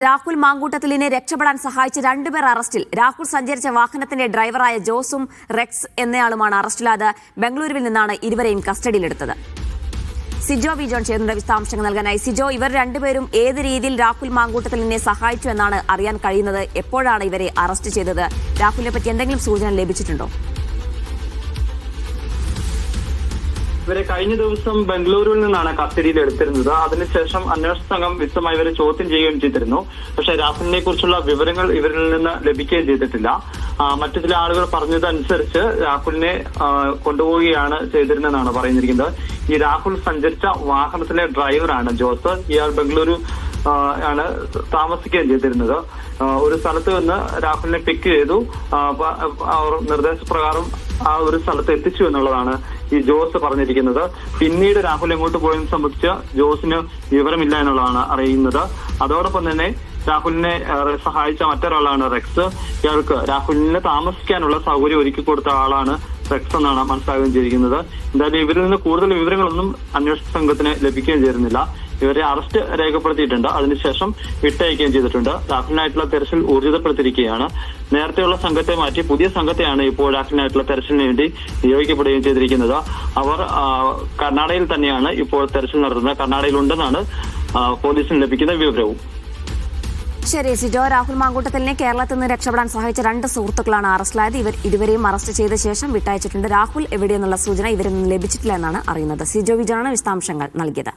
രാഹുൽ മാങ്കൂട്ടത്തിലിനെ രക്ഷപ്പെടാൻ സഹായിച്ച രണ്ടുപേർ അറസ്റ്റിൽ. രാഹുൽ സഞ്ചരിച്ച വാഹനത്തിന്റെ ഡ്രൈവറായ ജോസും റെക്സ് എന്നയാളുമാണ് അറസ്റ്റിലായത്. ബംഗളൂരുവിൽ നിന്നാണ് ഇരുവരെയും കസ്റ്റഡിയിലെടുത്തത്. സിജോ വി ജോൺ ചേരുന്ന വിശദാംശങ്ങൾ നൽകാനായി. സിജോ, ഇവർ രണ്ടുപേരും ഏത് രീതിയിൽ രാഹുൽ മാങ്കൂട്ടത്തിലിനെ സഹായിച്ചു എന്നാണ് അറിയാൻ കഴിയുന്നത്? എപ്പോഴാണ് ഇവരെ അറസ്റ്റ് ചെയ്തത്? രാഹുലിനെ പറ്റി എന്തെങ്കിലും സൂചന ലഭിച്ചിട്ടുണ്ടോ? ഇവരെ കഴിഞ്ഞ ദിവസം ബംഗളൂരുവിൽ നിന്നാണ് കസ്റ്റഡിയിൽ എടുത്തിരുന്നത്. അതിനുശേഷം അന്വേഷണ സംഘം വിശദമായി ഇവരെ ചോദ്യം ചെയ്യുകയും ചെയ്തിരുന്നു. പക്ഷേ രാഹുലിനെ കുറിച്ചുള്ള വിവരങ്ങൾ ഇവരിൽ നിന്ന് ലഭിക്കുകയും ചെയ്തിട്ടില്ല. മറ്റു ചില ആളുകൾ പറഞ്ഞതനുസരിച്ച് രാഹുലിനെ കൊണ്ടുപോവുകയാണ് ചെയ്തിരുന്നതെന്നാണ് പറഞ്ഞിരിക്കുന്നത്. ഈ രാഹുൽ സഞ്ചരിച്ച വാഹനത്തിലെ ഡ്രൈവറാണ് ജോസ്. ഇയാൾ ബംഗളൂരു ആണ് താമസിക്കുകയും ചെയ്തിരുന്നത്. ഒരു സ്ഥലത്ത് നിന്ന് രാഹുലിനെ പിക്ക് ചെയ്തു. നിർദ്ദേശപ്രകാരം ആ ഒരു സ്ഥലത്ത് എത്തിച്ചു എന്നുള്ളതാണ് ഈ ജോസ് പറഞ്ഞിരിക്കുന്നത്. പിന്നീട് രാഹുൽ എങ്ങോട്ട് പോയതിനെ സംബന്ധിച്ച് ജോസിന് വിവരമില്ല എന്നുള്ളതാണ് അറിയുന്നത്. അതോടൊപ്പം തന്നെ രാഹുലിനെ സഹായിച്ച മറ്റൊരാളാണ് റെക്സ്. ഇയാൾക്ക് രാഹുലിന് താമസിക്കാനുള്ള സൗകര്യം ഒരുക്കി കൊടുത്ത ആളാണ് റെക്സ് എന്നാണ് മനസ്സിലാക്കുകയും ചെയ്തിരിക്കുന്നത്. എന്തായാലും ഇവരിൽ നിന്ന് കൂടുതൽ വിവരങ്ങളൊന്നും അന്വേഷണ സംഘത്തിന് ലഭിക്കുകയും ചെയ്യുന്നില്ല. ഇവരെ അറസ്റ്റ് രേഖപ്പെടുത്തിയിട്ടുണ്ട്. അതിനുശേഷം വിട്ടയക്കുകയും ചെയ്തിട്ടുണ്ട്. രാഹുലിനായിട്ടുള്ള തെരച്ചിൽ ഊർജിതപ്പെടുത്തിയിരിക്കുകയാണ്. നേരത്തെയുള്ള സംഘത്തെ മാറ്റി പുതിയ സംഘത്തെയാണ് ഇപ്പോൾ രാഹുലിനായിട്ടുള്ള തെരച്ചിലിന് വേണ്ടി നിയോഗിക്കപ്പെടുകയും ചെയ്തിരിക്കുന്നത്. അവർ കർണാടകയിൽ തന്നെയാണ് ഇപ്പോൾ തെരച്ചിൽ നടത്തുന്നത്. കർണാടകയിലുണ്ടെന്നാണ് പോലീസിന് ലഭിക്കുന്ന വിവരവും. ശരി സിജോ, രാഹുൽ മാങ്കൂട്ടത്തിലിനെ കേരളത്തിൽ നിന്ന് രക്ഷപ്പെടാൻ സഹായിച്ച രണ്ട് സുഹൃത്തുക്കളാണ് അറസ്റ്റിലായത്. ഇവർ ഇരുവരെയും അറസ്റ്റ് ചെയ്ത ശേഷം വിട്ടയച്ചിട്ടുണ്ട്. രാഹുൽ എവിടെയെന്നുള്ള സൂചന ഇവരിൽ നിന്ന് ലഭിച്ചിട്ടില്ല എന്നാണ് അറിയുന്നത്. സിജോ വിജയനാണ് വിശദാംശങ്ങൾ നൽകിയത്.